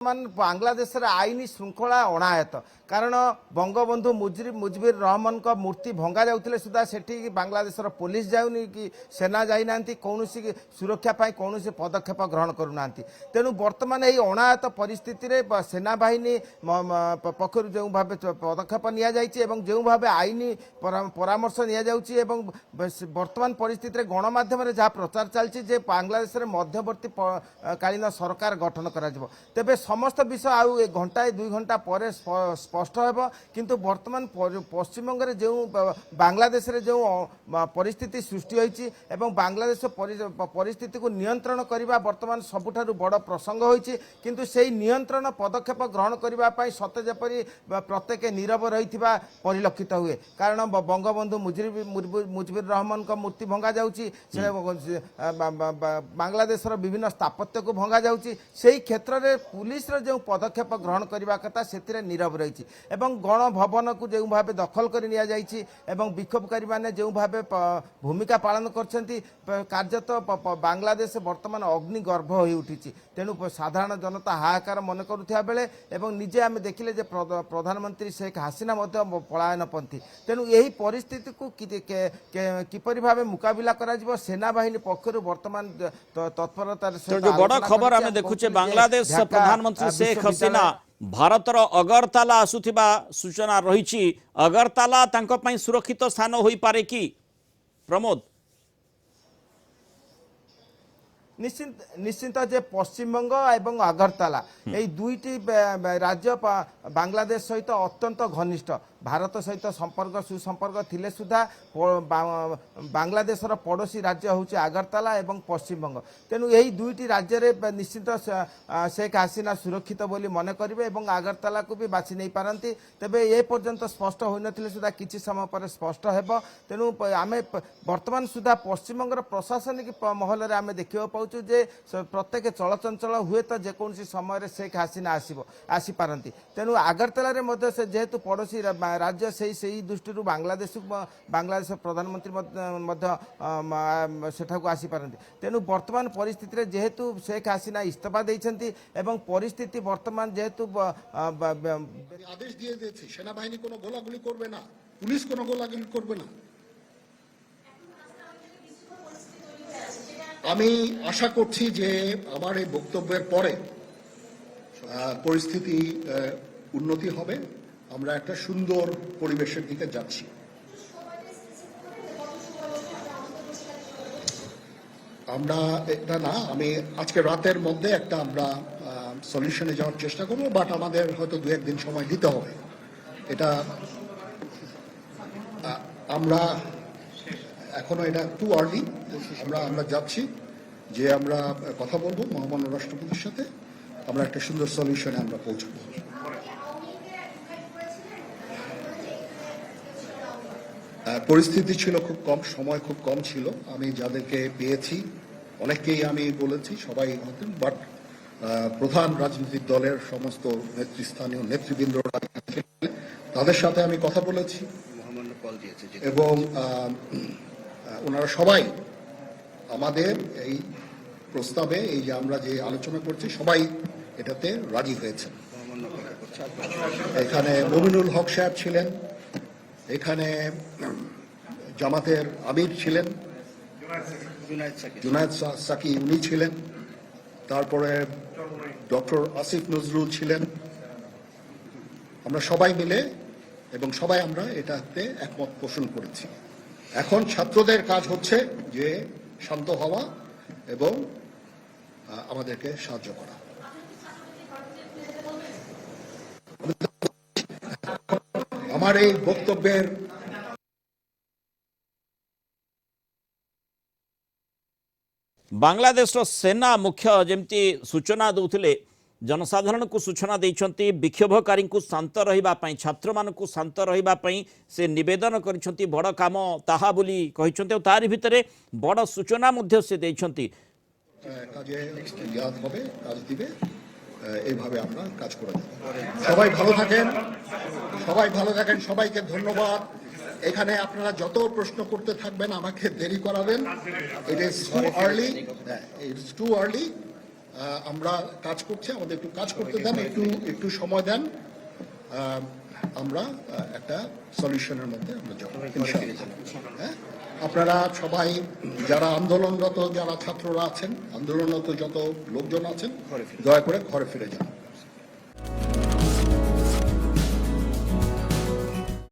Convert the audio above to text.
बांग्लादेश आईन श्रृंखला अणायत कारण बंगबंधु मुजिबुर रहमान का मूर्ति भंगा जाउथिले सुधा सेठी बांग्लादेश पुलिस जाउनी कि सेना जाई नांती कौनसी सुरक्षा पाई कौनसी पदक्षेप ग्रहण करू नांती। तेणु वर्तमान यही अणायत परिस्थिति रे सेना बाहिनी पक्षर जो भाव पदक्षेप निया जाइछि एवं जो भाव आईन परामर्श निया जाउछि एवं वर्तमान परिस्थिति रे गणमाध्यम रे जहाँ प्रचार चलछि जे बांग्लादेश रे मध्यवर्ती कालीन सरकार गठन करा जिवो तेबे समस्त विषय आउ घंटाए 2 घंटा पर स्पष्ट हेबो। किंतु वर्तमान पश्चिमबंग रे जो बांग्लादेश रे जो परिस्थिति सृष्टि होइछि एवं बांग्लादेश परिस्थिति को नियंत्रण करबा वर्तमान सबुठारु बड़ प्रसंग होइछि। किंतु सेही नियंत्रण पदक्षेप ग्रहण करबा पई सते जेपरि प्रत्येक नीरव रहिथिबा परिलक्षित हुए कारण बंगबंधु मुजिबुर रहमान का मूर्ति भंगा जाउछि बांग्लादेश विभिन्न स्थापत्य को भंगा जाउछि सेही क्षेत्र रे पुलिस जो पदक्षेप ग्रहण करने कथा से नीरव रही गण भवन को जो भाव दखल कर विक्षोभकारी मैंने जो भाव भूमिका पालन करत बांग्लादेश वर्तमान अग्निगर्भ हो उठी। तेणु साधारण जनता हाहाकार मन करुवा बेले निजे आम देखिले जे प्रधानमंत्री शेख हासिना पलायनपंथी। तेणु यही परिस्थिति को किपरि भाव मुकाबिला करा सेना बाहिनी पक्षर वर्तमान तत्परतार जो बड़ खबर आम देखुचे बांग्लादेश प्रधानमंत्री शेख हसीना भारतर अगरताला आसुथिबा सूचना रही अगरताला तांको पई सुरक्षित स्थान होई पारे कि प्रमोद निश्चिंत जे पश्चिमबंग एवं अगरताला यही दुईटी राज्य बांग्लादेश सहित अत्यंत घनिष्ठ भारत सहित संपर्क सुसंपर्क थिले सुधा बांग्लादेश पड़ोसी राज्य होउछि अगरताला एवं पश्चिमबंग। तेणु यही दुईटी राज्य रे निश्चित शेख हासिना सुरक्षित बोली मन करिवे एवं अगरताला को भी बाछि नहीं पारंती। तेबे ए पर्यंत स्पष्ट होई नथिले सुधा किछि समय पर स्पष्ट हेबो। तेणु आमे वर्तमान सुधा पश्चिमबंग प्रशासनिक महल रे आमे देखियो पाउछु जे प्रत्येक चलचंचल हुए तो जेकोसी समय शेख हासिना आसी पारंती। तेणु अगरताला रे मध्ये से जेहेतु पड़ोसी राज्य से दृष्टि बांग्लादेश प्रधानमंत्री सेठाକୁ आसी पारंती। तेणु वर्तमान परिस्थिति रे जेहेतु शेख हासिना इस्तीफा देइछंती एवं परिस्थिति वर्तमान जेहेतु आदेश दिए दिएছে सेना बाहिनी কোনো গোলাগুলি করবে না পুলিশ কোনো গোলাগুলি করবে না। আমি আশা করছি যে আমার এই বক্তব্যের পরে পরিস্থিতি উন্নতি হবে আমরা একটা সুন্দর পরিবেশের দিকে যাচ্ছি। আমরা এটা না আমি আজকে রাতের মধ্যে একটা আমরা সলিউশনে যাওয়ার চেষ্টা করব বাট আমাদের হয়তো 2-1 দিন সময় দিতে হবে। এটা আমরা এখনো এটা টু আর্লি আমরা যাচ্ছি যে আমরা কথা বলবো মহামান্য রাষ্ট্রপতির সাথে আমরা একটা সুন্দর সলিউশনে আমরা পৌঁছাবো। পরিস্থিতি ছিল খুব কম সময় খুব কম ছিল আমি যাদেরকে পেয়েছি অনেককেই আমি বলেছি সবাই হতেন বাট প্রধান রাজনৈতিক দলের সমস্ত নেতৃস্থানীয় নেতৃবৃন্দরা তাদের সাথে আমি কথা বলেছি এবং ওনারা সবাই আমাদের এই প্রস্তাবে এই যে আমরা যে আলোচনা করছি সবাই এটাতে রাজি হয়েছেন। এখানে মুমিনুল হক সাহেব ছিলেন এখানে জামাতের আমির ছিলেন জুনায়েদ সাকি উনি ছিলেন তারপরে ডক্টর আসিফ নজরুল ছিলেন আমরা সবাই মিলে এবং সবাই আমরা এটাতে একমত পোষণ করেছি। এখন ছাত্রদের কাজ হচ্ছে যে শান্ত হওয়া এবং আমাদেরকে সাহায্য করা। আমার এই বক্তব্যের बांग्लादेश सेना मुख्य जमती सूचना दौले जनसाधारण को सूचना देइछंती विक्षोभकारी को शांत रहिबा पई छात्र मान को शांत रहिबा पई से निवेदन करिछंती बड़ काम ताहा बोली कहिछंती और तारि भितरे बड़ सूचना मध्य से देइछंती কাজে ইয়াদ হবে কাজ দিবে এইভাবে আমরা কাজ করে যাব। সবাই ভালো থাকেন সবাইকে ধন্যবাদ। এখানে আপনারা যত প্রশ্ন করতে থাকবেন আমাকে দেরি করাবেন। ইট ইজ টু আর্লি আমরা কাজ করছি, আমাদের একটু কাজ করতে দেন, একটু সময় দেন, আমরা একটা সলিউশনের মধ্যে আমরা যাব ইনশাআল্লাহ। হ্যাঁ, আপনারা সবাই যারা আন্দোলনরত, যারা ছাত্ররা আছেন, আন্দোলনরত যত লোকজন আছেন, দয়া করে ঘরে ফিরে যান।